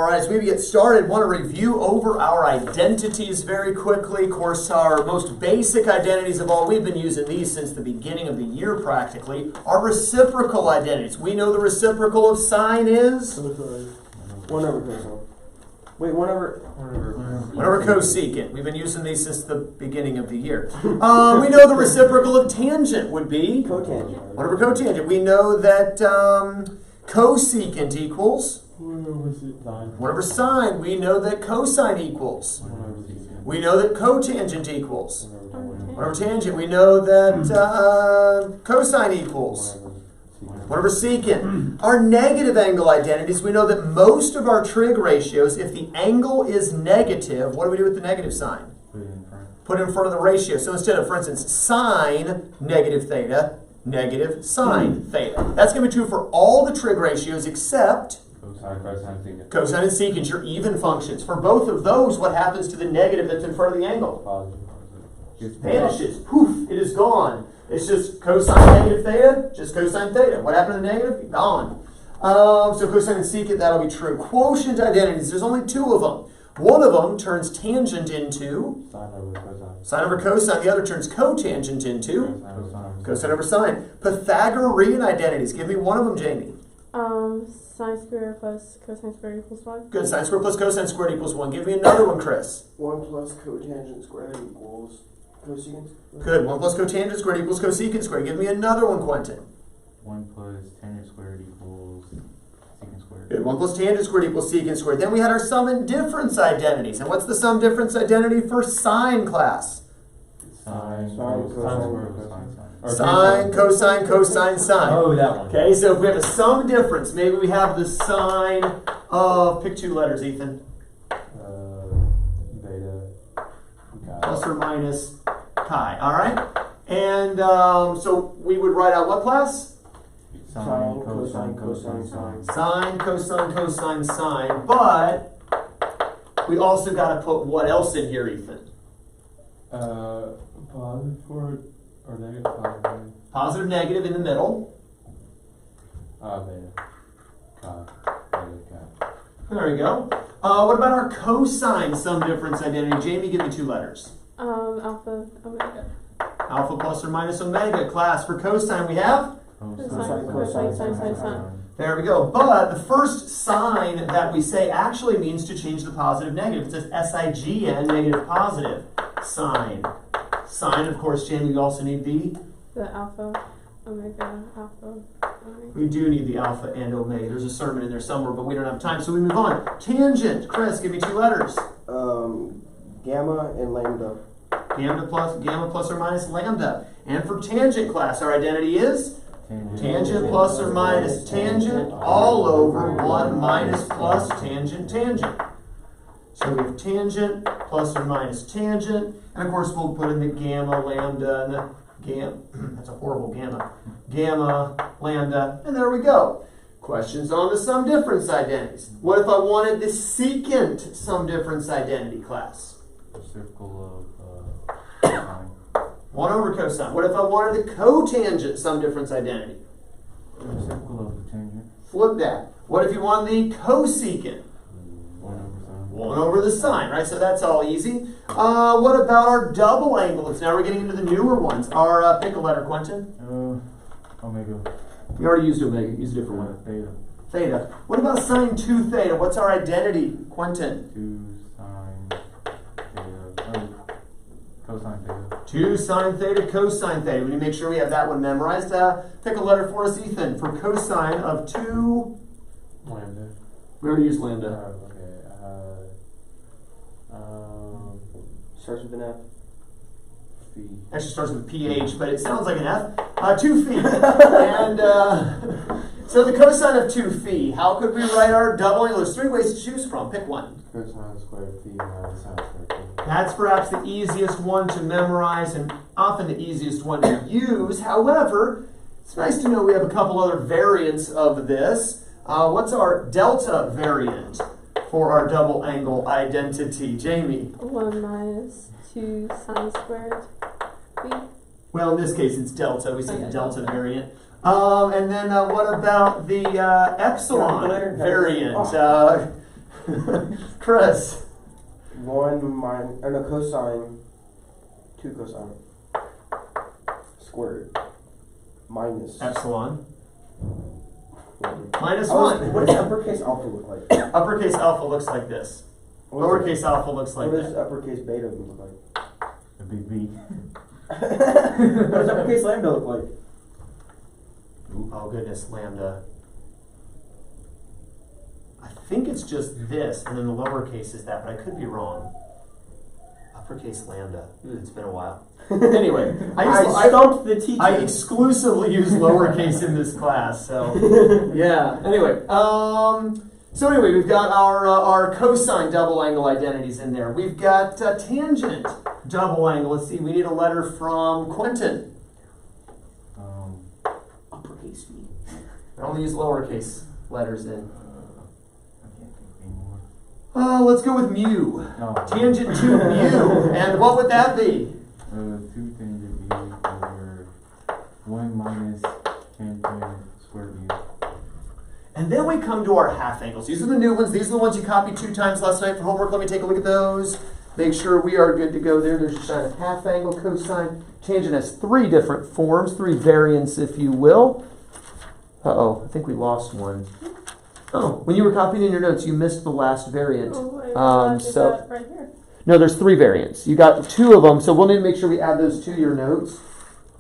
right, as we get started, want to review over our identities very quickly. Of course, our most basic identities of all, we've been using these since the beginning of the year practically, are reciprocal identities. We know the reciprocal of sine is? 1 over cosine. Wait, 1 over cosecant. We've been using these since the beginning of the year. We know the reciprocal of tangent would be? Cotangent. 1 over cotangent. We know that cosecant equals? 1 over sine. We know that cosine equals? We know that cotangent equals? 1 over tangent. We know that cosine equals? 1 over secant. Our negative angle identities, we know that most of our trig ratios, if the angle is negative, what do we do with the negative sign? Put it in front of the ratio. So instead of, for instance, sine negative theta, negative sine theta. That's going to be true for all the trig ratios except cosine and secant, your even functions. For both of those, what happens to the negative that's in front of the angle? Vanishes. Poof, it is gone. It's just cosine negative theta, just cosine theta. What happened to the negative? Gone. So cosine and secant, that'll be true. Quotient identities, there's only 2 of them. One of them turns tangent into sine over cosine. The other turns cotangent into cosine over sine. Pythagorean identities. Give me one of them, Jamie. Sine squared plus cosine squared equals 1. Good. Sine squared plus cosine squared equals 1. Give me another one, Chris. 1 plus cotangent squared equals cosecant. Good. 1 plus cotangent squared equals cosecant squared. Give me another one, Quentin. 1 plus tangent squared equals secant squared. Good. 1 plus tangent squared equals secant squared. Then we had our sum and difference identities. And what's the sum difference identity for sine class? Sine, cosine, cosine, sine. Oh, that one. Okay, so if we have a sum difference, maybe we have the sine of, pick 2 letters, Ethan. Beta. Plus or minus chi, all right? And so we would write out what class? Sine, cosine, cosine, sine. Sine, cosine, cosine, sine. But we also got to put what else in here, Ethan? Positive for or negative positive. Positive, negative in the middle. Beta. Beta. There we go. What about our cosine sum difference identity? Jamie, give me 2 letters. Alpha, omega. Alpha plus or minus omega. Class for cosine we have? Cosine. There we go. But the first sign that we say actually means to change the positive negative. It says SIGN, negative positive. Sine. Sine, of course, Jamie, we also need the alpha, omega, alpha, omega. We do need the alpha and omega. There's a sermon in there somewhere, but we don't have time, so we move on. Tangent. Chris, give me 2 letters. Gamma and lambda. Gamma plus or minus lambda. And for tangent class, our identity is? Tangent plus or minus tangent all over 1 minus plus tangent. So we have tangent plus or minus tangent. And of course, we'll put in the gamma, lambda, and the gamma. That's a horrible gamma. Gamma, lambda, and there we go. Questions on the sum difference identities. What if I wanted the secant sum difference identity class? Reciprocal of sine. 1 over cosine. What if I wanted the cotangent sum difference identity? Reciprocal of the tangent. Flip that. What if you wanted the cosecant? 1 over sine. 1 over the sine, right? So that's all easy. What about our double anglets? Now we're getting into the newer ones. Our, pick a letter, Quentin. Omega. We already used omega. Use a different one. Theta. Theta. What about sine 2 theta? What's our identity, Quentin? 2 sine theta. Cosine theta. 2 sine theta, cosine theta. We need to make sure we have that one memorized. Pick a letter for us, Ethan. For cosine of 2... Lambda. We already used lambda. Okay. Starts with an F. Phi. Actually starts with PH, but it sounds like an F. 2 phi. And so the cosine of 2 phi. How could we write our double angle? There's 3 ways to choose from. Pick one. Cosine squared phi minus sine squared phi. That's perhaps the easiest one to memorize and often the easiest one to use. However, it's nice to know we have a couple other variants of this. What's our delta variant for our double angle identity? Jamie? 1 minus 2 sine squared phi. Well, in this case, it's delta. We say the delta variant. And then what about the epsilon variant? Chris. Cosine, 2 cosine squared minus Epsilon. 1. Minus 1. What does uppercase alpha look like? Uppercase alpha looks like this. Lowercase alpha looks like What does that. uppercase beta look like? A big B. What does uppercase lambda look like? Oh goodness, lambda. I think it's just this, and then the lowercase is that, but I could be wrong. Uppercase lambda. It's been a while. Anyway, I stumped the teacher. I exclusively use lowercase in this class, so yeah. Anyway, so anyway, we've got our cosine double angle identities in there. We've got tangent double angle. Let's see. We need a letter from Quentin. Uppercase V. I only use lowercase letters in. I can't think anymore. Let's go with mu. No. Tangent to mu. And what would that be? 2 tangent B over 1 minus tangent square B. And then we come to our half angles. These are the new ones. These are the ones you copied 2 times last night for homework. Let me take a look at those. Make sure we are good to go there. There's your sign of half angle, cosine. Tangent has 3 different forms, 3 variants, if you will. Uh-oh, I think we lost one. Oh, when you were copying in your notes, you missed the last variant. So right here. No, there's 3 variants. You got 2 of them, so we'll need to make sure we add those to your notes.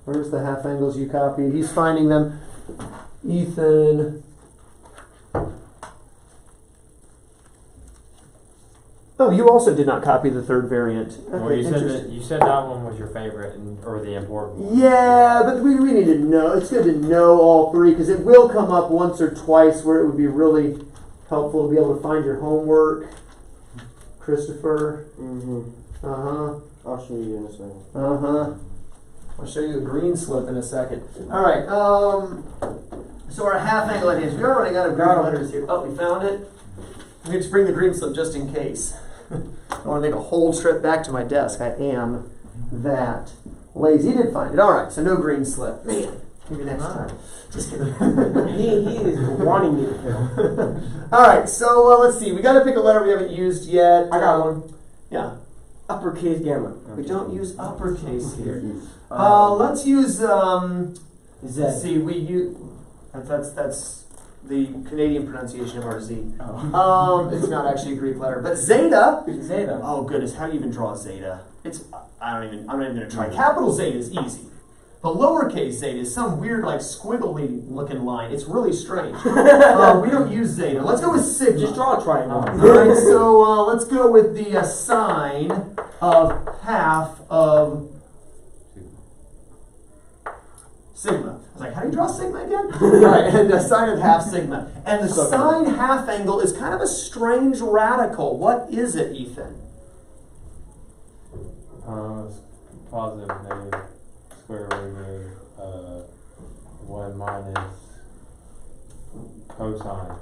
Where's the half angles you copied? He's finding them. Ethan. Oh, you also did not copy the 3rd variant. Well, you said that one was your favorite or the important one. Yeah, but we need to know. It's good to know all 3 because it will come up once or twice where it would be really helpful to be able to find your homework. Christopher. I'll show you in a second. I'll show you a green slip in a second. All right. So our half angle ideas. We are running out of green letters here. Oh, we found it. We need to bring the green slip just in case. I want to make a whole trip back to my desk. I am that lazy. He did find it. All right. So no green slip. Man, maybe next time. Just kidding. he is wanting me to fail. All right. So let's see. We got to pick a letter we haven't used yet. I got one. Yeah. Uppercase gamma. We don't use uppercase here. Let's use Z. see, we use that's the Canadian pronunciation of our Z. It's not actually a Greek letter, but zeta. Zeta. Oh goodness, how do you even draw zeta? I'm not even gonna try. Capital Zeta is easy. The lowercase zeta is some weird, like, squiggly looking line. It's really strange. We don't use zeta. Let's go with sigma. Just draw a triangle. Alright, so let's go with the sine of half of sigma. I was like, how do you draw sigma again? Alright, and the sine of half sigma. And the sine half angle is kind of a strange radical. What is it, Ethan? Positive, negative, square root of 1 minus cosine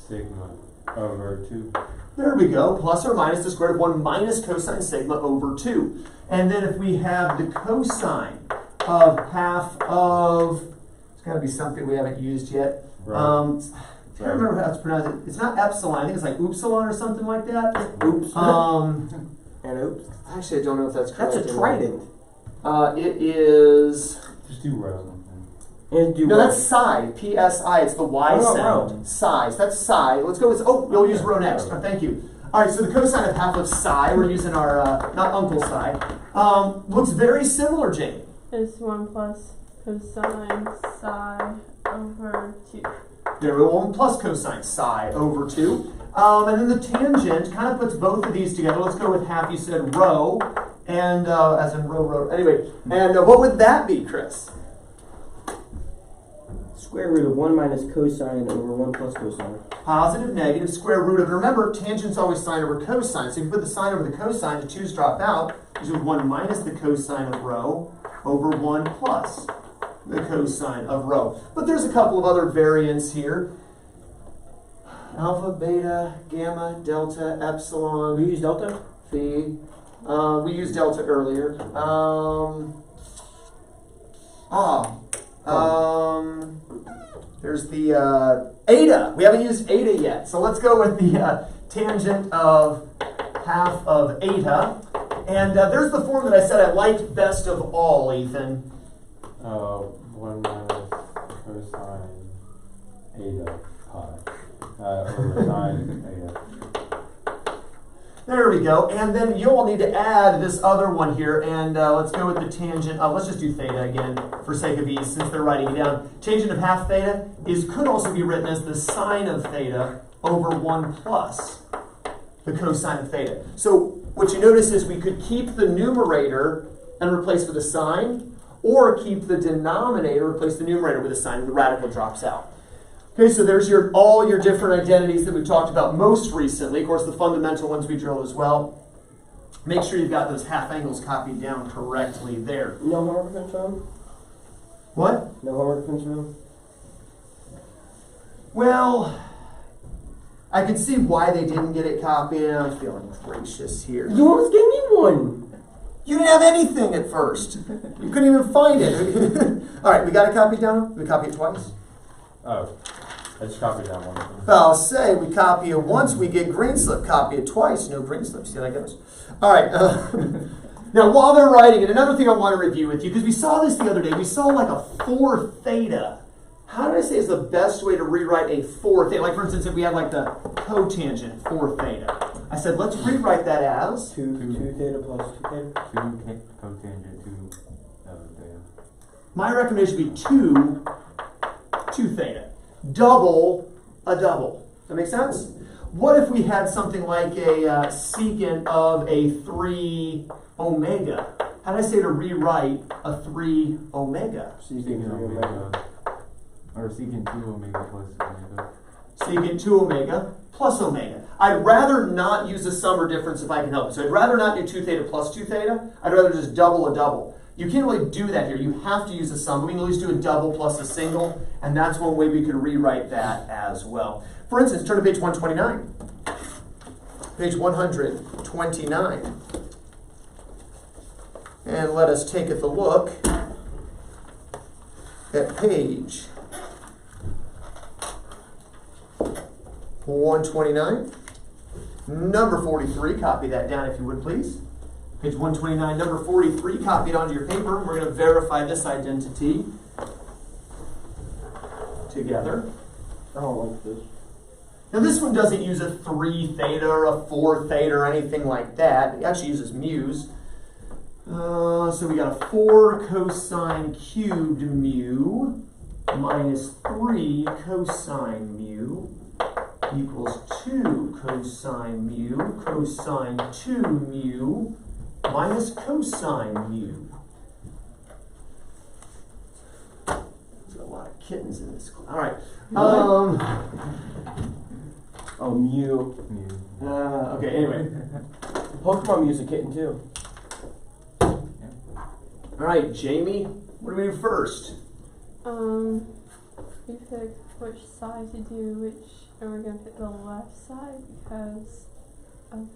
sigma over 2. There we go. Plus or minus the square root of 1 minus cosine sigma over 2. And then if we have the cosine of half of, it's got to be something we haven't used yet. Right. I can't remember how it's pronounced. It's not epsilon. I think it's like upsilon or something like that. Oops. And oops. Actually, I don't know if that's correct. That's a trident. It is. Just do row. No, that's psi. P-S-I. It's the Y sound. Psi. So that's psi. Let's go with. Oh, we'll use rho next. Oh, thank you. All right. So the cosine of half of psi. We're using our not Uncle Psi. Looks very similar, Jane. Is 1 plus cosine psi over 2. There we go. 1 plus cosine psi over 2. And then the tangent kind of puts both of these together. Let's go with half. You said rho, and as in rho. Anyway, and what would that be, Chris? Square root of 1 minus cosine over 1 plus cosine. Positive, negative, square root of. Remember, tangent's always sine over cosine. So if you put the sine over the cosine, the 2's drop out. Which is 1 minus the cosine of rho over 1 plus the cosine of rho. But there's a couple of other variants here. Alpha, beta, gamma, delta, epsilon. We use delta? Phi. We used delta earlier. There's the Eta. We haven't used eta yet. So let's go with the tangent of half of eta. And there's the form that I said I liked best of all, Ethan. 1 minus cosine eta pi. Over sine eta. There we go. And then you'll need to add this other one here. And let's go with the tangent. Let's just do theta again for sake of ease, since they're writing it down. Tangent of half theta could also be written as the sine of theta over 1 plus the cosine of theta. So what you notice is we could keep the numerator and replace with a sine, or keep the denominator, replace the numerator with a sine, and the radical drops out. Okay, so there's all your different identities that we've talked about most recently. Of course, the fundamental ones we drilled as well. Make sure you've got those half angles copied down correctly there. No homework defense room? What? No homework defense room? Well, I could see why they didn't get it copied. I'm feeling gracious here. You almost gave me one! You didn't have anything at first. You couldn't even find it. All right, we got it copied down? We copy it twice? Oh, I just copied that one. I'll say we copy it once, we get green slip. Copy it twice, no green slip. See how that goes? All right. Now, while they're writing it, another thing I want to review with you, because we saw this the other day. We saw like a 4 theta. How did I say is the best way to rewrite a 4 theta? Like, for instance, if we had like the cotangent 4 theta. I said, let's rewrite that as 2 theta plus 2 theta? 2 cotangent 2 theta. my recommendation would be 2 theta. Double a double. Does that make sense? What if we had something like a secant of a 3 omega? How did I say to rewrite a 3 omega? Secant 3 omega. Or secant 2 omega plus omega. Secant 2 omega plus omega. I'd rather not use a sum or difference if I can help it. So I'd rather not do 2 theta plus 2 theta. I'd rather just double a double. You can't really do that here. You have to use a sum. We can at least do a double plus a single, and that's one way we could rewrite that as well. For instance, turn to page 129. Page 129. And let us take a look at page 129. Number 43, copy that down if you would please. Page 129, number 43, copy it onto your paper. We're going to verify this identity together. I don't like this. Now this one doesn't use a 3 theta or a 4 theta or anything like that. It actually uses mu's. So we got a 4 cosine cubed mu minus 3 cosine mu equals 2 cosine mu cosine 2 mu minus cosine mu. There's a lot of kittens in this class. All right. Oh, Mew. Okay, anyway. Pokemon Mew's a kitten too. All right, Jamie, what do we do first? We pick which side to do which, and we're going to pick the left side because of,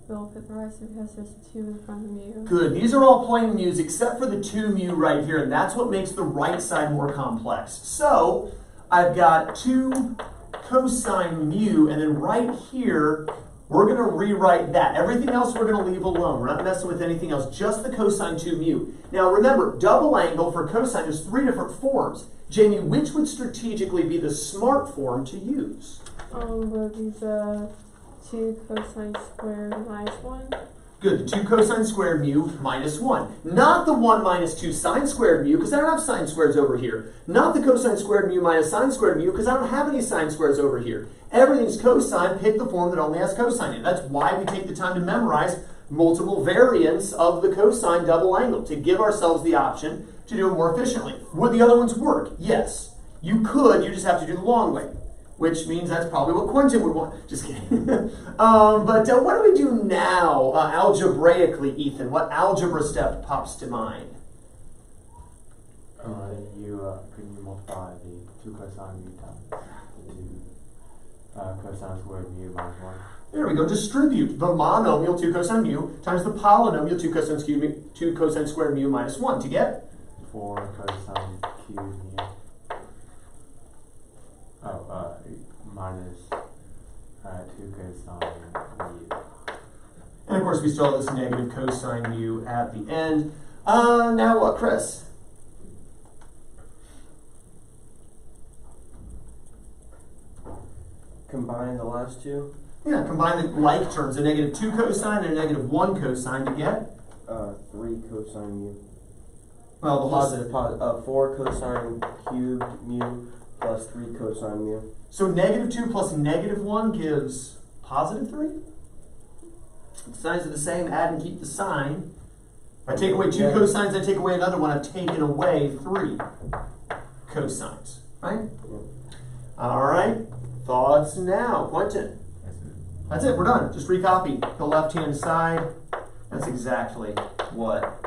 we'll pick the right side because there's 2 in front of mu. Good. These are all plain mu's except for the 2 mu right here, and that's what makes the right side more complex. So I've got 2 cosine mu, and then right here, we're going to rewrite that. Everything else we're going to leave alone. We're not messing with anything else, just the cosine 2 mu. Now remember, double angle for cosine, there's 3 different forms. Jamie, which would strategically be the smart form to use? Would be the 2 cosine squared minus 1. Good, the 2 cosine squared mu minus 1. Not the 1 minus 2 sine squared mu, because I don't have sine squares over here. Not the cosine squared mu minus sine squared mu, because I don't have any sine squares over here. Everything's cosine, pick the form that only has cosine in it. That's why we take the time to memorize multiple variants of the cosine double angle, to give ourselves the option to do it more efficiently. Would the other ones work? Yes. You could, you just have to do the long way, which means that's probably what Quentin would want. Just kidding. But what do we do now, algebraically, Ethan? What algebra step pops to mind? Could you multiply the 2 cosine mu times the 2 cosine squared mu minus 1? There we go. Distribute the monomial 2 cosine mu times the polynomial 2 cosine squared mu minus 1 to get 4 cosine cubed mu. minus 2 cosine mu. And of course, we still have this negative cosine mu at the end. Now what, Chris? Combine the last two. Yeah, combine the like terms, a negative 2 cosine and a negative 1 cosine to get? 3 cosine mu. Well, the Positive, 4 cosine cubed mu plus 3 cosine mu. So negative 2 plus negative 1 gives positive 3? The signs are the same, add and keep the sign. If I take away 2 cosines, I take away another one, I've taken away 3 cosines, right? Yeah. All right, thoughts now, Quentin? That's it, we're done. Just recopy the left-hand side. That's exactly what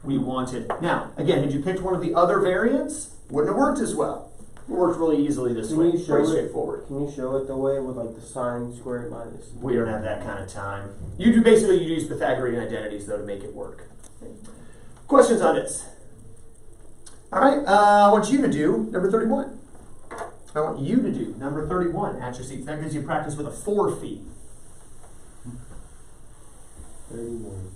we wanted. Now, again, had you picked one of the other variants, wouldn't have worked as well. It worked really easily this way. Pretty straightforward. Can you show it the way with like the sine squared minus? We don't have that kind of time. You use Pythagorean identities though to make it work. Questions on this? All right, I want you to do number 31. I want you to do number 31 at your seats. That gives you practice with a 4 phi. 31.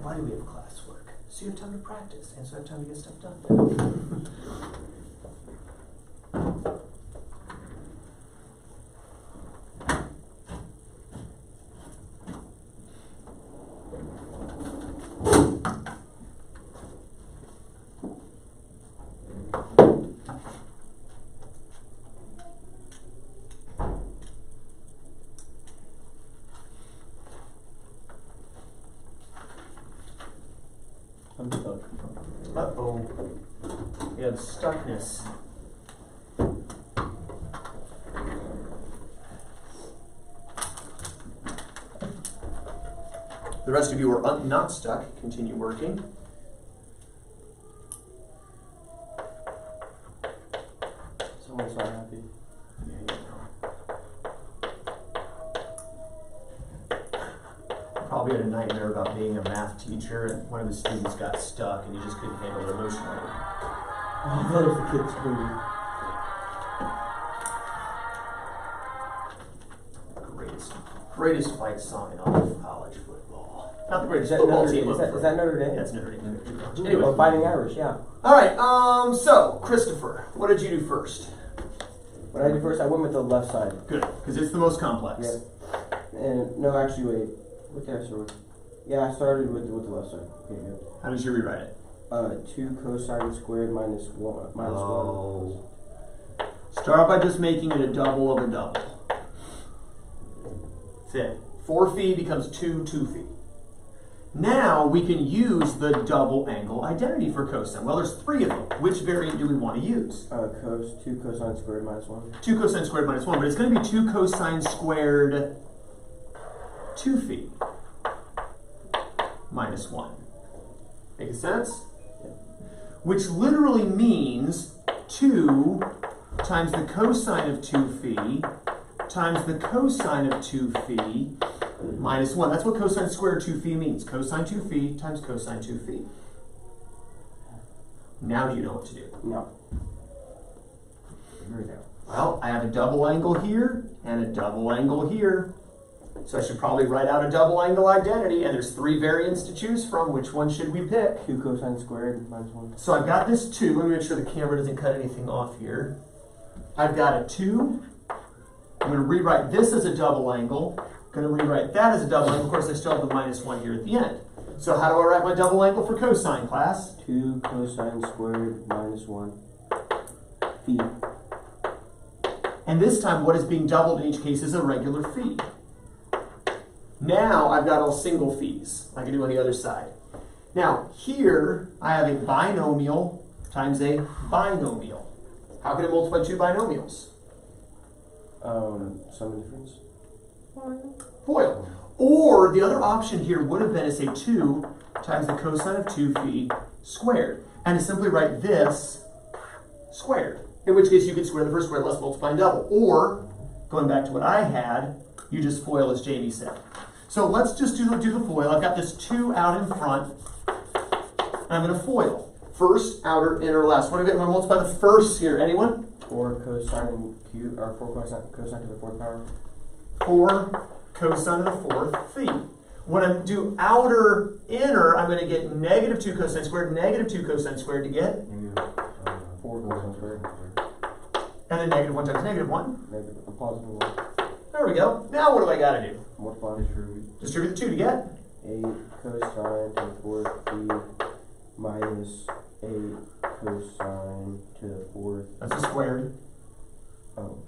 Why do we have classwork? So you have time to practice and so you have time to get stuff done. I'm stuck. Uh-oh. We have stuckness. The rest of you are not stuck. Continue working. Someone's not happy. There you go. Probably had a nightmare about being a math teacher and one of his students got stuck and he just couldn't handle it emotionally. Oh, that was the kid screaming. Greatest fight song in all of college football. Not the greatest Is that football Notre- team. is that Notre Dame? Yeah, it's Notre Dame. Anyway, Anyway. Fighting Irish, yeah. All right. So Christopher, what did you do first? What I did first, I went with the left side. Good, because it's the most complex. Yeah. And no, actually, wait. What did I start with? Yeah, I started with the left side. Okay, good. How did you rewrite it? 2 cosine squared minus 1. Start by just making it a double of a double. That's it. 4 phi becomes 2 phi. Now we can use the double angle identity for cosine. Well, there's 3 of them. Which variant do we want to use? 2 cosine squared minus 1. 2 cosine squared minus 1, but it's going to be 2 cosine squared 2 phi minus 1. Make sense? Yeah. Which literally means 2 times the cosine of 2 phi times the cosine of 2 phi minus 1. That's what cosine squared 2 phi means. Cosine 2 phi times cosine 2 phi. Now do you know what to do? No. Here we go. Well, I have a double angle here and a double angle here. So I should probably write out a double angle identity, and there's 3 variants to choose from. Which one should we pick? 2 cosine squared minus 1. So I've got this 2. Let me make sure the camera doesn't cut anything off here. I've got a 2. I'm going to rewrite this as a double angle. I'm going to rewrite that as a double angle. Of course, I still have the minus 1 here at the end. So how do I write my double angle for cosine, class? 2 cosine squared minus 1 phi. And this time, what is being doubled in each case is a regular phi. Now I've got all single phis, like I do on the other side. Now here I have a binomial times a binomial. How can I multiply 2 binomials? Sum and difference. FOIL. Or the other option here would have been to say 2 times the cosine of 2 phi squared. And to simply write this squared. In which case you could square the first square less multiply and double. Or, going back to what I had, you just FOIL as Jamie said. So let's just do the FOIL. I've got this 2 out in front. And I'm going to FOIL. First, outer, inner, last. What do I get? I'm going to multiply the first here. Anyone? 4 cosine cube, or 4 cosine to the 4th power. 4 cosine to the 4th phi. When I do outer, inner, I'm going to get negative 2 cosine squared, negative 2 cosine squared to get. 4 cosine squared. And then negative 1 times negative 1. Negative, a positive 1. There we go. Now what do I got to do? Multiply. Distribute the 2 to get. 8 cosine to the 4th phi minus 8 cosine to the 4th. That's a squared. Oh,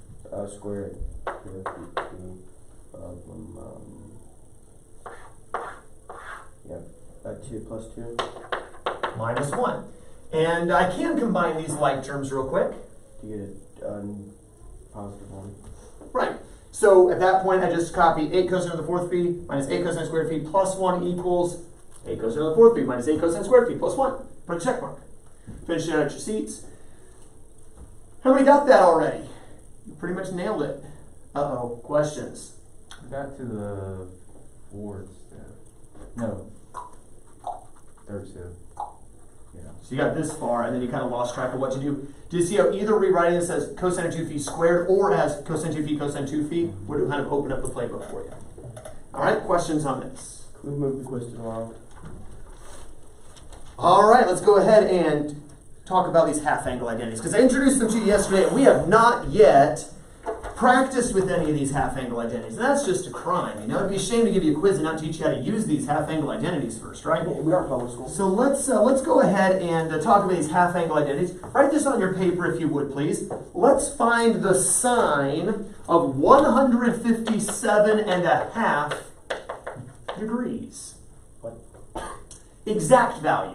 squared to the 3 2 plus 2. Minus 1. And I can combine these like terms real quick. To get a positive 1. Right. So at that point, I just copy 8 cosine to the 4th phi minus 8 cosine squared phi plus 1 equals 8 cosine to the 4th phi minus 8 cosine squared phi plus 1. Put a check mark. Finish it out at your seats. How many got that already? You pretty much nailed it. Uh-oh. Questions? I got to the 4th step. No. 3rd step. Yeah. So you got this far, and then you kind of lost track of what to do. Do you see how either rewriting this as cosine of 2 phi squared or as cosine 2 phi cosine 2 phi would kind of open up the playbook for you? All right, questions on this? Can we move the quiz to tomorrow? All right, let's go ahead and talk about these half-angle identities, because I introduced them to you yesterday, and we have not yet practiced with any of these half-angle identities. And that's just a crime, you know? It'd be a shame to give you a quiz and not teach you how to use these half-angle identities first, right? We are public school. So let's go ahead and talk about these half-angle identities. Write this on your paper if you would, please. Let's find the sine of 157.5 degrees. What? Exact value.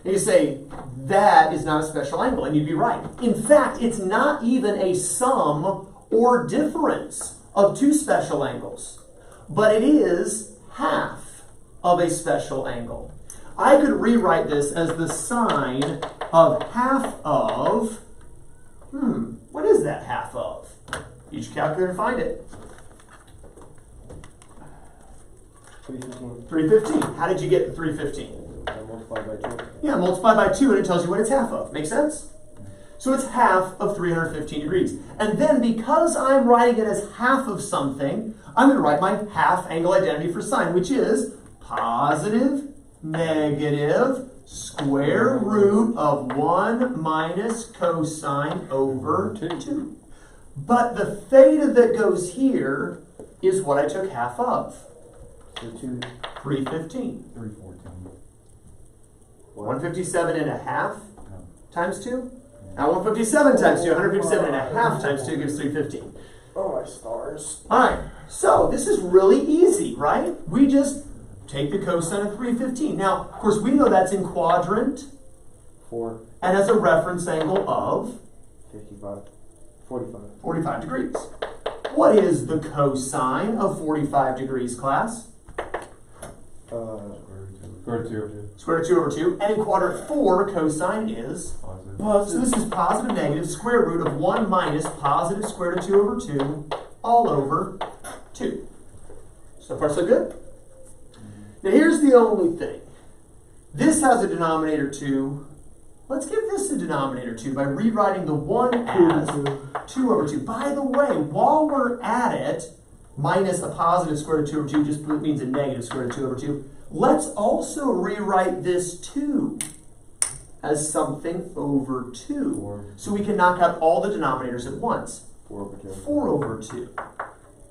And you say, that is not a special angle, and you'd be right. In fact, it's not even a sum or difference of 2 special angles, but it is half of a special angle. I could rewrite this as the sine of half of, what is that half of? Use your calculator to find it. 315. 315. How did you get the 315? Multiplied by 2. Yeah, multiply by 2 and it tells you what it's half of. Make sense? So it's half of 315 degrees. And then because I'm writing it as half of something, I'm going to write my half angle identity for sine, which is positive, negative, square root of 1 minus cosine over 2. But the theta that goes here is what I took half of. So 2. 315. 314. 157 and a half No. times 2? Now 157 times 2, 157 and a half times 2 gives 315. Oh, my stars. Alright, so this is really easy, right? We just take the cosine of 315. Now, of course, we know that's in quadrant 4. and has a reference angle of 55. 45. 45 degrees. What is the cosine of 45 degrees, class? Square root 2. Square root of 2 over 2. And in quadrant 4, cosine is Positive. So this is positive, negative, square root of 1 minus positive square root of 2 over 2, all over 2. So far, so good? Now here's the only thing. This has a denominator 2. Let's give this a denominator 2 by rewriting the 1 as 2 over 2. By the way, while we're at it, minus a positive square root of 2 over 2 just means a negative square root of 2 over 2. Let's also rewrite this 2 as something over 2. So we can knock out all the denominators at once. 4 over 2. 4 over 2.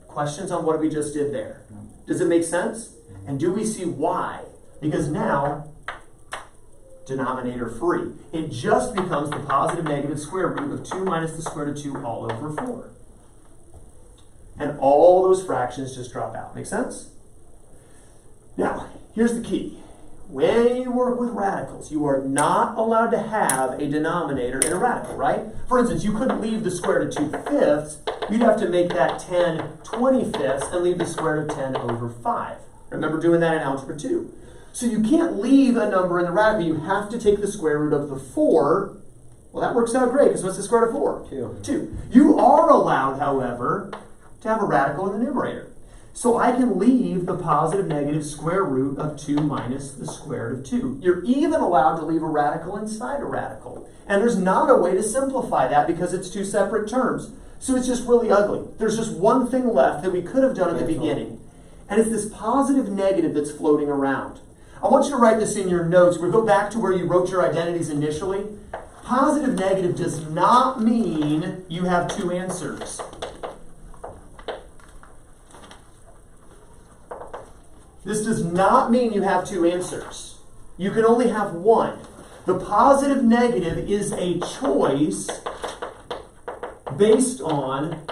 Questions on what we just did there? Does it make sense? And do we see why? Because now, denominator free. It just becomes the positive negative square root of 2 minus the square root of 2 all over 4. And all those fractions just drop out. Make sense? Now, here's the key. When you work with radicals, you are not allowed to have a denominator in a radical, right? For instance, you couldn't leave the square root of 2 fifths. You'd have to make that 10 25ths and leave the square root of 10 over 5. Remember doing that in algebra 2. So you can't leave a number in the radical. You have to take the square root of the 4. Well, that works out great, because what's the square root of 4? 2. You are allowed, however, to have a radical in the numerator. So I can leave the positive negative square root of 2 minus the square root of 2. You're even allowed to leave a radical inside a radical. And there's not a way to simplify that because it's two separate terms. So it's just really ugly. There's just one thing left that we could have done at the beginning. And it's this positive negative that's floating around. I want you to write this in your notes. We'll go back to where you wrote your identities initially. Positive negative does not mean you have two answers. This does not mean you have two answers. You can only have one. The positive negative is a choice based on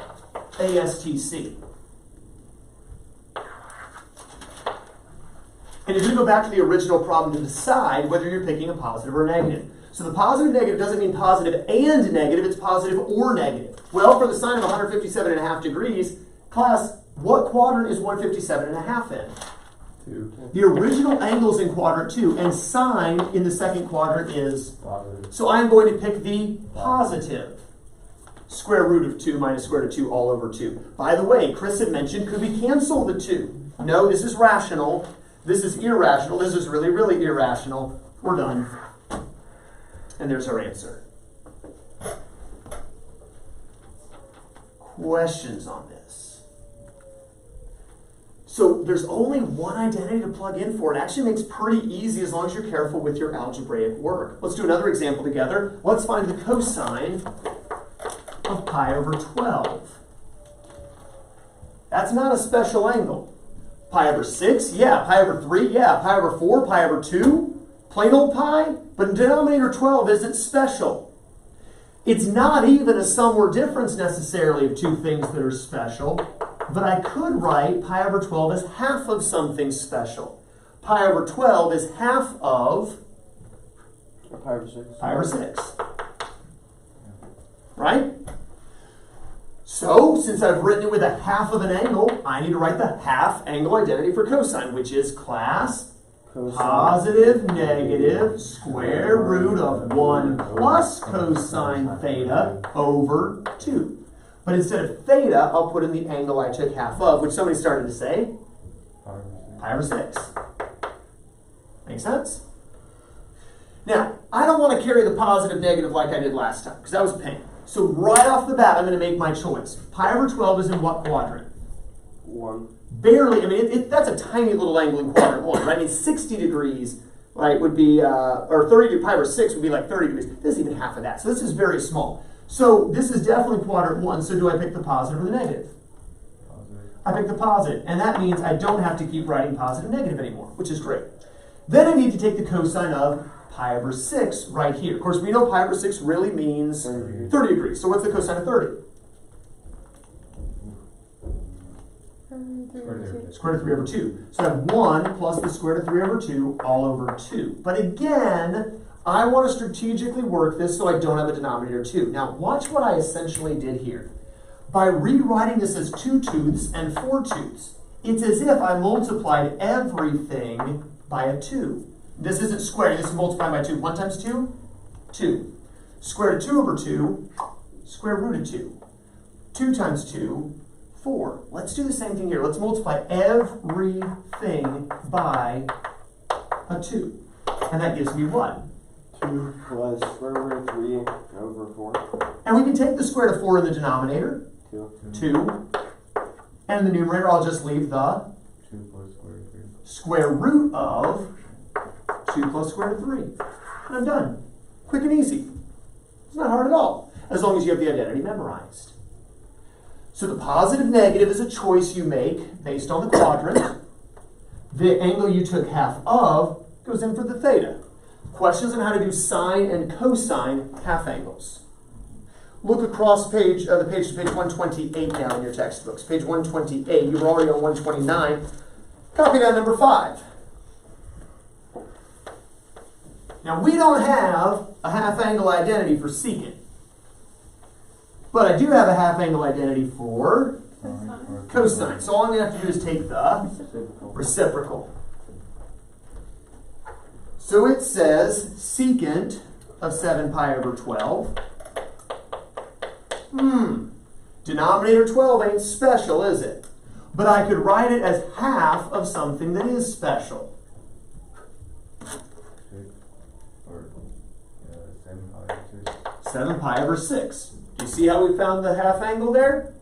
ASTC. And you're going to go back to the original problem to decide whether you're picking a positive or a negative. So the positive negative doesn't mean positive and negative, it's positive or negative. Well, for the sine of 157.5 degrees, class, what quadrant is 157.5 in? 2. The original angle's in quadrant 2, and sine in the second quadrant is Positive. So I'm going to pick the positive square root of 2 minus square root of 2 all over 2. By the way, Chris had mentioned, could we cancel the 2? No, this is rational. This is irrational. This is really, really irrational. We're done. And there's our answer. Questions on this? So there's only one identity to plug in for. It actually makes pretty easy as long as you're careful with your algebraic work. Let's do another example together. Let's find the cosine of pi over 12. That's not a special angle. Pi over 6, yeah. Pi over 3, yeah. Pi over 4, pi over 2, plain old pi. But denominator 12 isn't special. It's not even a sum or difference necessarily of two things that are special. But I could write pi over 12 as half of something special. Pi over 12 is half of Pi over 6. pi over 6. Right? So, since I've written it with a half of an angle, I need to write the half angle identity for cosine, which is class positive negative square root of 1 plus cosine theta over 2. But instead of theta, I'll put in the angle I took half of, which somebody started to say, pi over 6. Make sense? Now, I don't want to carry the positive negative like I did last time, because that was a pain. So right off the bat, I'm going to make my choice. Pi over 12 is in what quadrant? 1. Barely. I mean, that's a tiny little angle in quadrant 1, right? I mean, 60 degrees, right, would be, or 30, pi over 6 would be like 30 degrees. This is even half of that. So this is very small. So this is definitely quadrant 1. So do I pick the positive or the negative? Positive. I pick the positive. And that means I don't have to keep writing positive negative anymore, which is great. Then I need to take the cosine of pi over 6 right here. Of course, we know pi over 6 really means 30 degrees. So what's the cosine of 30? Square root of 3 over 2. So I have 1 plus the square root of 3 over 2 all over 2. But again, I want to strategically work this so I don't have a denominator 2. Now, watch what I essentially did here. By rewriting this as 2 tooths and 4 tooths, it's as if I multiplied everything by a 2. This isn't squaring, this is multiplying by 2. 1 times 2? 2. Square root of 2 over 2, square root of 2. 2 times 2, 4. Let's do the same thing here. Let's multiply everything by a 2. And that gives me what? 2 plus square root of 3 over 4. And we can take the square root of 4 in the denominator. 2. 2. And in the numerator, I'll just leave the 2 plus square root of 3. square root of 2 plus square root of 3. And I'm done. Quick and easy. It's not hard at all, as long as you have the identity memorized. So the positive negative is a choice you make based on the quadrant. The angle you took half of goes in for the theta. Questions on how to do sine and cosine half angles. Look across the page to page 128 now in your textbooks. Page 128, you were already on 129. Copy down number 5. Now we don't have a half angle identity for secant. But I do have a half angle identity for cosine. So all I'm going to have to do is take the reciprocal. So it says secant of 7 pi over 12. Denominator 12 ain't special, is it? But I could write it as half of something that is special. Or 7 pi over 6. 7 pi over 6. Do you see how we found the half angle there?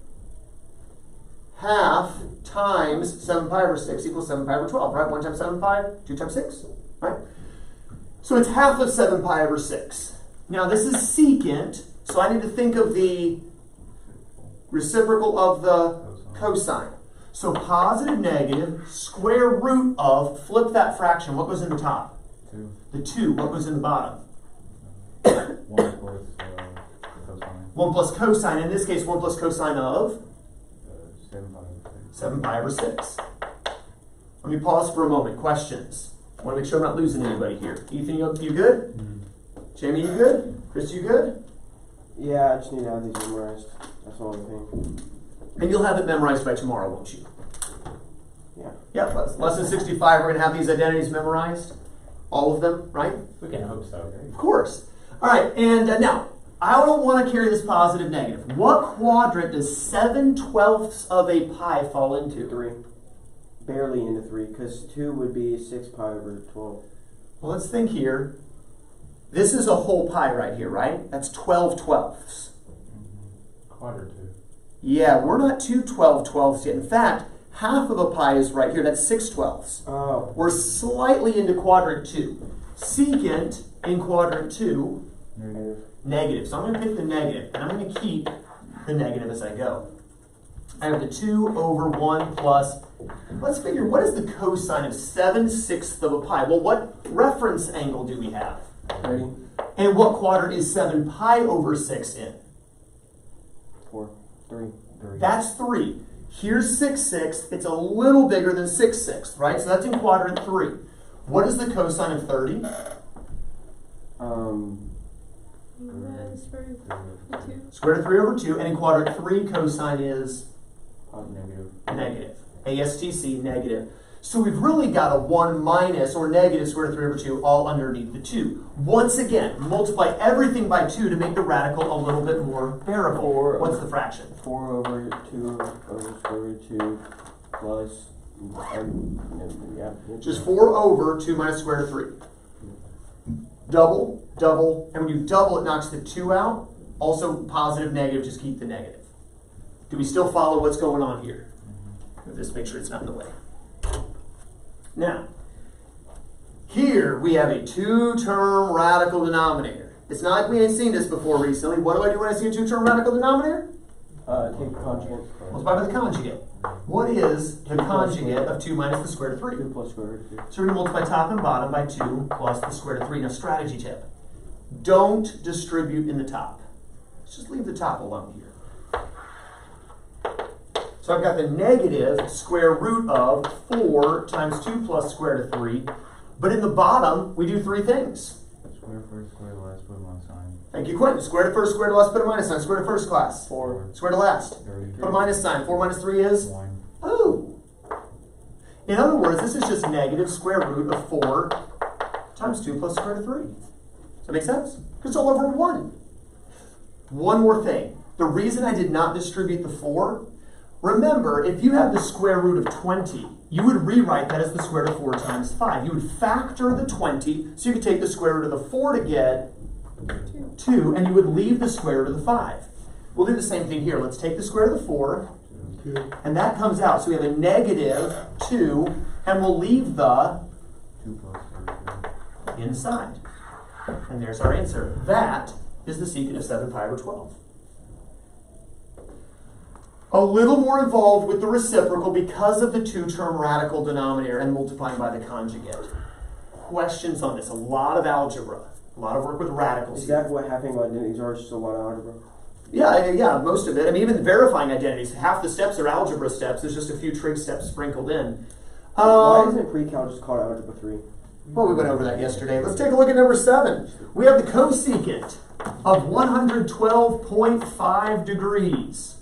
Half times 7 pi over 6 equals 7 pi over 12, right? 1 times 7 pi, 2 times 6, right? So it's half of 7 pi over 6. Now this is secant, so I need to think of the reciprocal of the cosine. So positive, negative, square root of, flip that fraction. What goes in the top? 2. The 2. What goes in the bottom? 1 plus cosine. 1 plus cosine. In this case, 1 plus cosine of? 7 pi over 6. 7 pi over 6. Let me pause for a moment. Questions? I want to make sure I'm not losing anybody here. Ethan, you good? Jamie, you good? Chris, you good? Yeah, I just need to have these memorized. That's the only thing. And you'll have it memorized by tomorrow, won't you? Yeah. Yeah, lesson 65, we're going to have these identities memorized. All of them, right? We can hope so. Of course. All right, and now, I don't want to carry this positive negative. What quadrant does 7/12 of a pi fall into? 3. Barely into 3, because 2 would be 6 pi over 12. Well, let's think here. This is a whole pi right here, right? That's 12/12. Quadrant 2. Yeah, we're not to 12/12 yet. In fact, half of a pi is right here. That's 6/12. Oh. We're slightly into quadrant 2. Secant in quadrant 2, Negative. negative. So I'm going to pick the negative, and I'm going to keep the negative as I go. I have the 2 over 1 plus, let's figure, what is the cosine of 7/6 of a pi? Well, what reference angle do we have? 30. And what quadrant is 7 pi over 6 in? 4. 3. That's 3. Here's 6/6. It's a little bigger than 6/6, right? So that's in quadrant 3. What is the cosine of 30? Square root of 2. Square root of 3 over 2. And in quadrant 3, cosine is Negative. negative. ASTC, negative. So we've really got a 1 minus or negative square root of 3 over 2 all underneath the 2. Once again, multiply everything by 2 to make the radical a little bit more bearable. What's the fraction? 4 over 2 over square root of 2 plus, Just 4 over 2 minus square root of 3. Double, double, and when you double, it knocks the 2 out. Also positive, negative, just keep the negative. Do we still follow what's going on here? Just make sure it's not in the way. Now, here we have a 2-term radical denominator. It's not like we ain't seen this before recently. What do I do when I see a 2-term radical denominator? Take the conjugate. Multiply by the conjugate. What is the conjugate of 2 minus the square root of 3? 2 plus square root of 3. So we're going to multiply top and bottom by 2 plus the square root of 3. Now, strategy tip. Don't distribute in the top. Let's just leave the top alone here. So I've got the negative square root of 4 times 2 plus square root of 3. But in the bottom, we do 3 things. Square first, square last, put one sign. Thank you, Quentin. Square root of first, square root of last, put a minus sign. Square root of first class. 4. Square root of last. 30. Put a minus sign. 4 minus 3 is? 1. Oh. In other words, this is just negative square root of 4 times 2 plus square root of 3. Does that make sense? Because it's all over 1. One more thing. The reason I did not distribute the 4, remember, if you have the square root of 20, you would rewrite that as the square root of 4 times 5. You would factor the 20, so you could take the square root of the 4 to get 2, and you would leave the square root of the 5. We'll do the same thing here. Let's take the square root of the 4, And that comes out. So we have a negative 2, and we'll leave the 2 plus square root inside. And there's our answer. That is the secant of 7 pi over 12. A little more involved with the reciprocal because of the 2-term radical denominator and multiplying by the conjugate. Questions on this? A lot of algebra. A lot of work with radicals. Is that what Halfangle identities are? Just a lot of algebra? Yeah, most of it. I mean, even verifying identities, half the steps are algebra steps. There's just a few trig steps sprinkled in. Why isn't pre-cal just called algebra 3? Well, we went over that yesterday. Let's take a look at number 7. We have the cosecant of 112.5 degrees.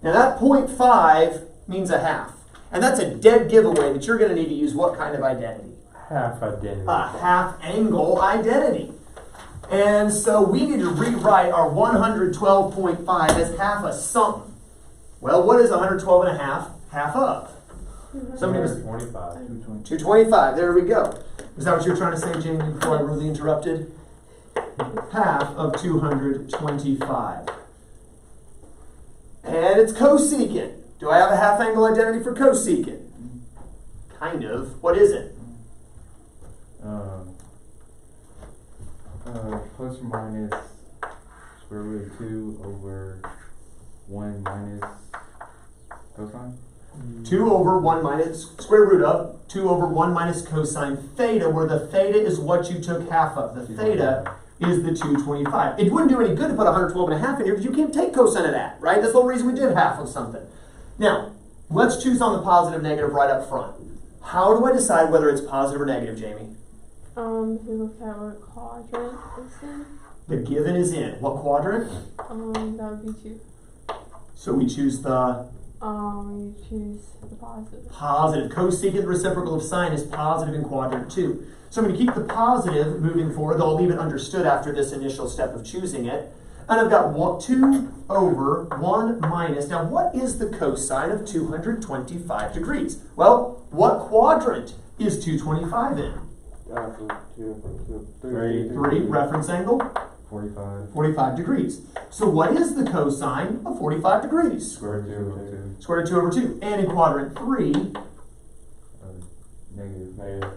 Now that 0.5 means a half. And that's a dead giveaway that you're going to need to use what kind of identity? Half identity. A half angle identity. And so we need to rewrite our 112.5 as half a something. Well, what is 112 and a half? Half of? Somebody was 25. 225. There we go. Is that what you were trying to say, Jamie, before I rudely interrupted? Half of 225. And it's cosecant. Do I have a half angle identity for cosecant? Kind of. What is it? Plus or minus square root of 2 over 1 minus cosine? 2 over 1 minus square root of 2 over 1 minus cosine theta, where the theta is what you took half of. The theta is the 225. It wouldn't do any good to put 112 and a half in here because you can't take cosine of that, right? That's the whole reason we did half of something. Now, let's choose on the positive negative right up front. How do I decide whether it's positive or negative, Jamie? If you look at what quadrant it's in, The given is in. What quadrant? that would be 2. So we choose the You choose the positive. positive. Cosecant reciprocal of sine is positive in quadrant 2. So I'm going to keep the positive moving forward, though I'll leave it understood after this initial step of choosing it. And I've got 2 over 1 minus. Now, what is the cosine of 225 degrees? Well, what quadrant is 225 in? 3, reference angle? 45 degrees. So what is the cosine of 45 degrees? Square root of 2. Square root of 2 over 2. And in quadrant 3, Negative.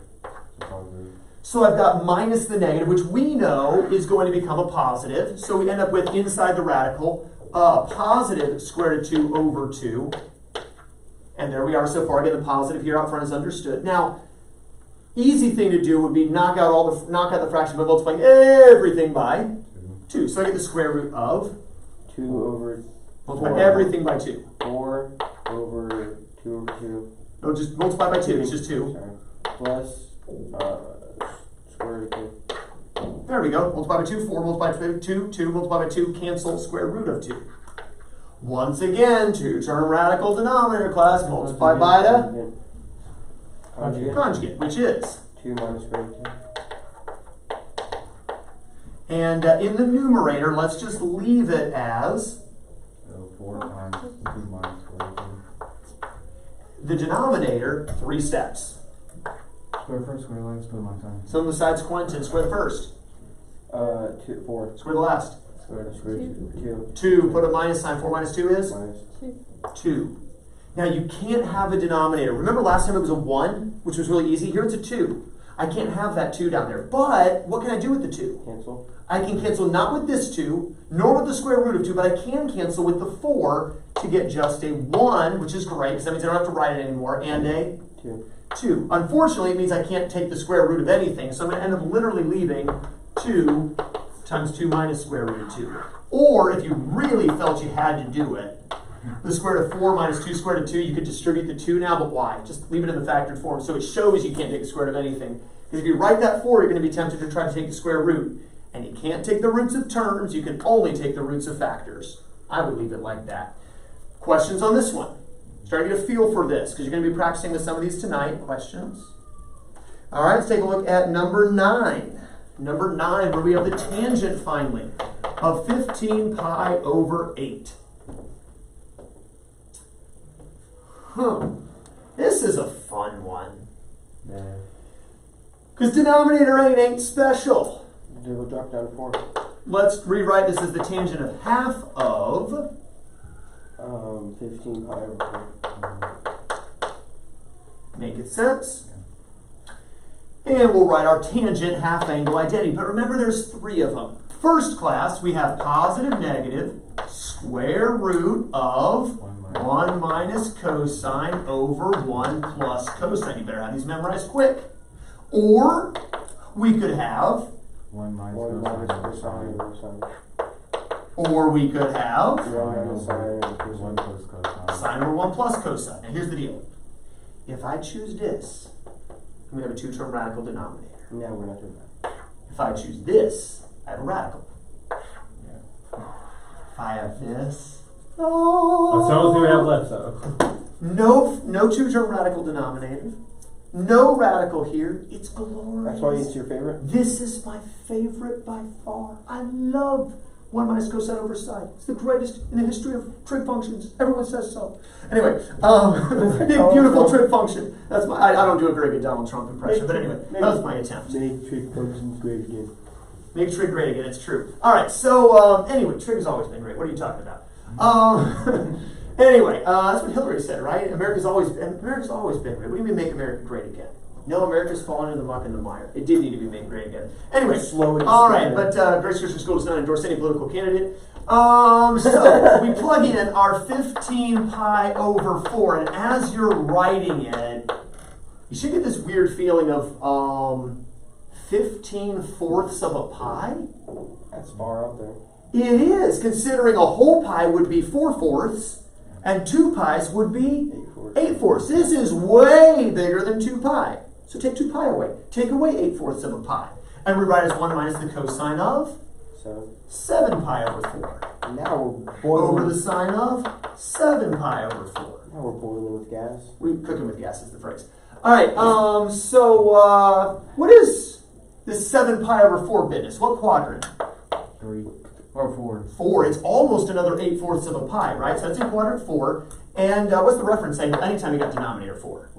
Positive. so I've got minus the negative, which we know is going to become a positive. So we end up with, inside the radical, a positive square root of 2 over 2. And there we are so far. Again, the positive here out front is understood. Now, easy thing to do would be knock out the fraction by multiplying everything by 2. So I get the square root of 2 over multiply everything by 2. 4 over 2 over 2. No, just multiply by 2. It's just 2. Sorry. Plus square root of 2. There we go. Multiply by 2. 4 multiply by 2. 2 multiply by 2. Cancel square root of 2. Once again, 2-term radical denominator class. Multiply by the conjugate, which is 2 minus square root of 2. And in the numerator, let's just leave it as 4 times 2 minus square root of 2. the denominator, 3 steps. Square first, square last, square my time. Some besides Quentin, square the first. 4. Square the last. Square root of 2. 2, put a minus sign. 4 minus 2 is? Minus 2. Now you can't have a denominator. Remember last time it was a 1, which was really easy? Here it's a 2. I can't have that 2 down there. But what can I do with the 2? cancel. I can cancel not with this 2, nor with the square root of 2, but I can cancel with the 4 to get just a 1, which is great, because that means I don't have to write it anymore, and a 2. Unfortunately, it means I can't take the square root of anything, so I'm going to end up literally leaving 2 times 2 minus square root of 2. Or, if you really felt you had to do it, the square root of 4 minus 2 square root of 2, you could distribute the 2 now, but why? Just leave it in the factored form, so it shows you can't take the square root of anything. Because if you write that 4, you're going to be tempted to try to take the square root. And you can't take the roots of terms, you can only take the roots of factors. I would leave it like that. Questions on this one? Starting to get a feel for this, because you're going to be practicing with some of these tonight. Questions? All right, let's take a look at number 9. Number 9, where we have the tangent, finally, of 15 pi over 8. This is a fun one. Because denominator 8 ain't special. We'll drop down 4. Let's rewrite this as the tangent of half of 15 pi over 4. Making sense? And we'll write our tangent half-angle identity. But remember, there's 3 of them. First class, we have positive, negative, square root of 1 minus cosine over 1 plus cosine. You better have these memorized quick. Or we could have, 1 minus 1 minus cosine cosine over sine. or we could have 1 minus sine over 1 cosine. plus cosine. sine over 1 plus cosine. Now here's the deal. If I choose this, we have a 2-term radical denominator. No, we're not doing that. If I choose this, I have a radical. Yeah. If I have this, As long as we have left, though. no 2-term radical denominator, no radical here. It's glorious. That's why it's your favorite? This is my favorite by far. I love 1 minus cosine over sine. It's the greatest in the history of trig functions. Everyone says so. Anyway, big, beautiful trig function. That's my. I don't do a very good Donald Trump impression, but anyway, that was my attempt. Make trig functions great again. Make trig great again. It's true. All right. So anyway, trig has always been great. What are you talking about? Anyway, that's what Hillary said, right? America's always been great. What do you mean make America great again? No, America's fallen into the muck and the mire. It did need to be made great again. Anyway, all right, but Grace Christian School does not endorse any political candidate. So we plug in our 15 pi over 4, and as you're writing it, you should get this weird feeling of 15 fourths of a pi. That's far out there. It is, considering a whole pi would be 4 fourths, and 2 pies would be 8 fourths. This is way bigger than 2 pi. So take 2 pi away. Take away 8 fourths of a pi. And we write as 1 minus the cosine of 7 pi over 4. Now we're boiling. Over the sine of 7 pi over 4. Now we're boiling with gas. We cooking with gas is the phrase. All right, so what is this 7 pi over 4 business? What quadrant? 3 or 4. 4. It's almost another 8 fourths of a pi, right? So that's in quadrant 4. And what's the reference saying? Anytime you got denominator 4.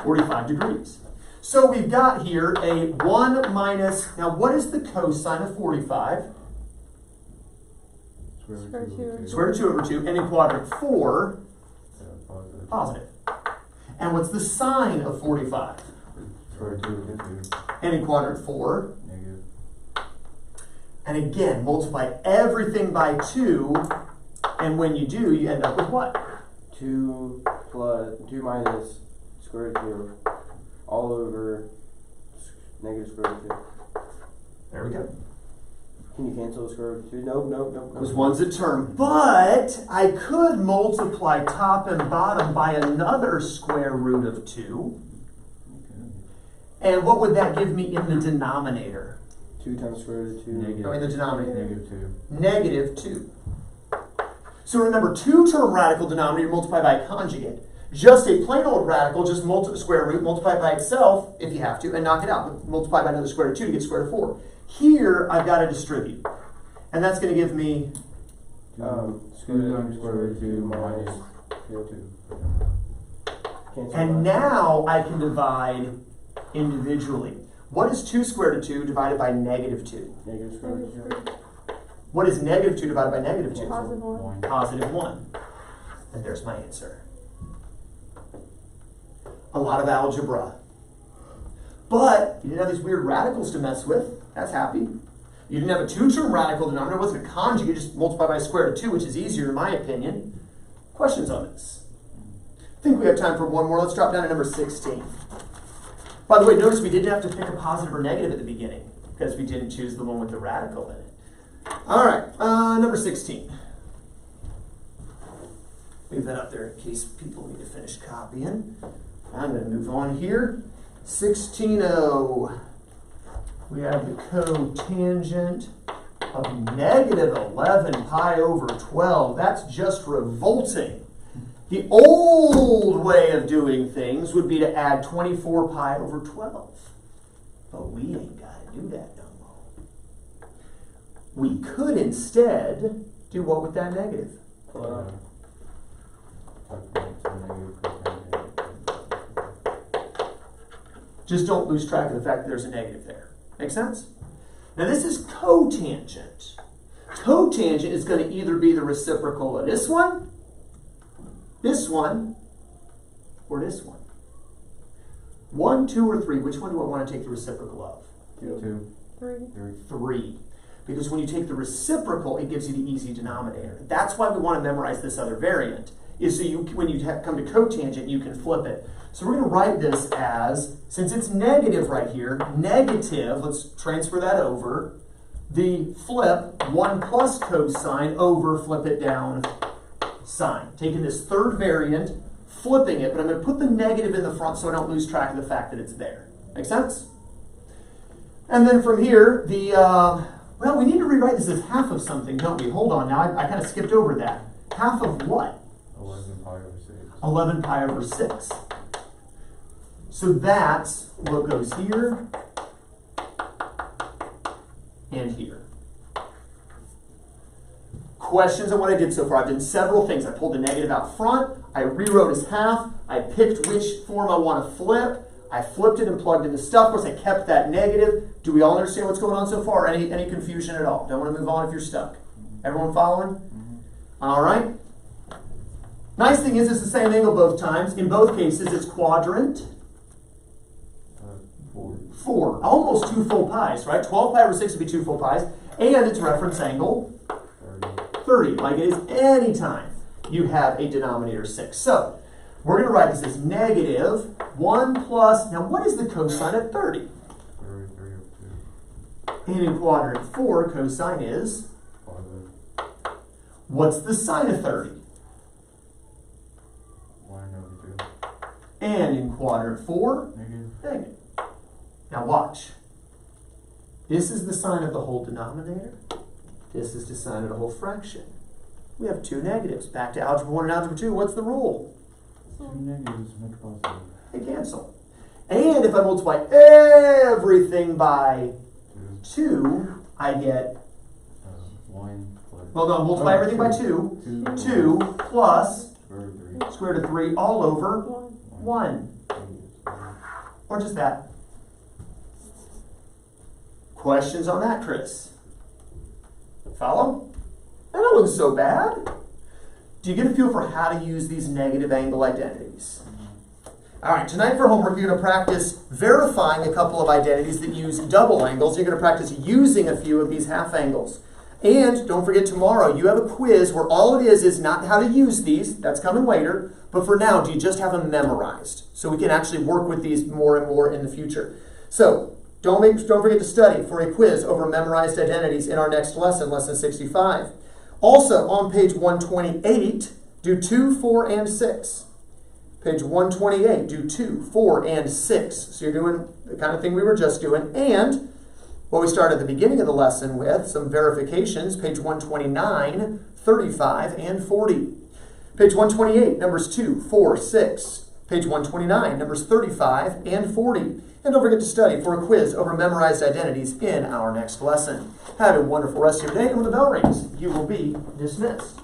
45 degrees. So we've got here a 1 minus, now what is the cosine of 45? Square root Square root of 2 over 2. And in quadrant 4, Positive. positive. And what's the sine of 45? Square root 2 over 2. And in quadrant 4, Negative. and again, multiply everything by 2, and when you do, you end up with what? 2 minus square root 2 all over negative square root 2. There we go. Can you cancel the square root of 2? Nope. Those one's a term. But I could multiply top and bottom by another square root of 2. And what would that give me in the denominator? 2 times square root of 2. Negative. No, in the denominator. Negative 2. Negative 2. So remember, 2-term radical denominator multiplied by a conjugate. Just a plain old radical, just square root, multiply by itself, if you have to, and knock it out. But multiply by another square root of 2 to get square root of 4. Here, I've got to distribute. And that's going to give me 2 times square root of 2 minus 2. and now I can divide individually. What is 2 squared root of 2 divided by negative 2? Negative square root of 2. What is negative 2 divided by negative 2? Positive 1. Positive 1. And there's my answer. A lot of algebra. But you didn't have these weird radicals to mess with. That's happy. You didn't have a 2-term radical denominator. It wasn't a conjugate. Just multiply by square root of 2, which is easier in my opinion. Questions on this? I think we have time for one more. Let's drop down to number 16. By the way, notice we didn't have to pick a positive or negative at the beginning because we didn't choose the one with the radical in it. All right, number 16. Leave that up there in case people need to finish copying. I'm going to move on here. 16-0. We have the cotangent of negative 11 pi over 12. That's just revolting. The old way of doing things would be to add 24 pi over 12. But we ain't got to do that no more. We could instead do what with that negative? Just don't lose track of the fact that there's a negative there. Make sense? Now this is cotangent. Cotangent is going to either be the reciprocal of this one this one, or this one? 1, 2, or 3? Which one do I want to take the reciprocal of? 2. 3. 3. Because when you take the reciprocal, it gives you the easy denominator. That's why we want to memorize this other variant, is so when you come to cotangent, you can flip it. So we're going to write this as, since it's negative right here, negative, let's transfer that over, the flip 1 plus cosine over, flip it down, sine. Taking this third variant, flipping it, but I'm going to put the negative in the front so I don't lose track of the fact that it's there. Make sense? And then from here, well, we need to rewrite this as half of something, don't we? Hold on, now I kind of skipped over that. Half of what? 11 pi over 6. 11 pi over 6. So that's what goes here and here. Questions on what I did so far? I've done several things. I pulled the negative out front. I rewrote as half. I picked which form I want to flip. I flipped it and plugged in the stuff. Of course, I kept that negative. Do we all understand what's going on so far? Any confusion at all? Don't want to move on if you're stuck. Everyone following? All right. Nice thing is it's the same angle both times. In both cases, it's quadrant 4. Almost 2 full pies, right? 12 pi over 6 would be 2 full pies. And it's reference angle 30, like it is any time you have a denominator 6. So we're going to write this as negative 1 plus, now what is the cosine of 30? 3 over 2. And in quadrant 4, cosine is? What's the sine of 30? 1 over 2. And in quadrant 4? Negative. Now watch. This is the sine of the whole denominator. This is the sine of the whole fraction. We have 2 negatives. Back to algebra 1 and algebra 2. What's the rule? 2 negatives make positive. They cancel. And if I multiply everything by 2, I get, 1 plus. well, no, multiply everything by 2. 2 plus square root of 3 all over 1. Or just that. Questions on that, Chris? Follow? That don't look so bad. Do you get a feel for how to use these negative angle identities? All right, tonight for homework, you're going to practice verifying a couple of identities that use double angles. You're going to practice using a few of these half angles. And don't forget, tomorrow you have a quiz where all it is not how to use these. That's coming later. But for now, do you just have them memorized? So we can actually work with these more and more in the future. So don't forget to study for a quiz over memorized identities in our next lesson, lesson 65. Also, on page 128, do 2, 4, and 6. Page 128, do 2, 4, and 6. So you're doing the kind of thing we were just doing. And what we started at the beginning of the lesson with, some verifications, page 129, 35, and 40. Page 128, numbers 2, 4, 6. Page 129, numbers 35 and 40. And don't forget to study for a quiz over memorized identities in our next lesson. Have a wonderful rest of your day, and when the bell rings, you will be dismissed.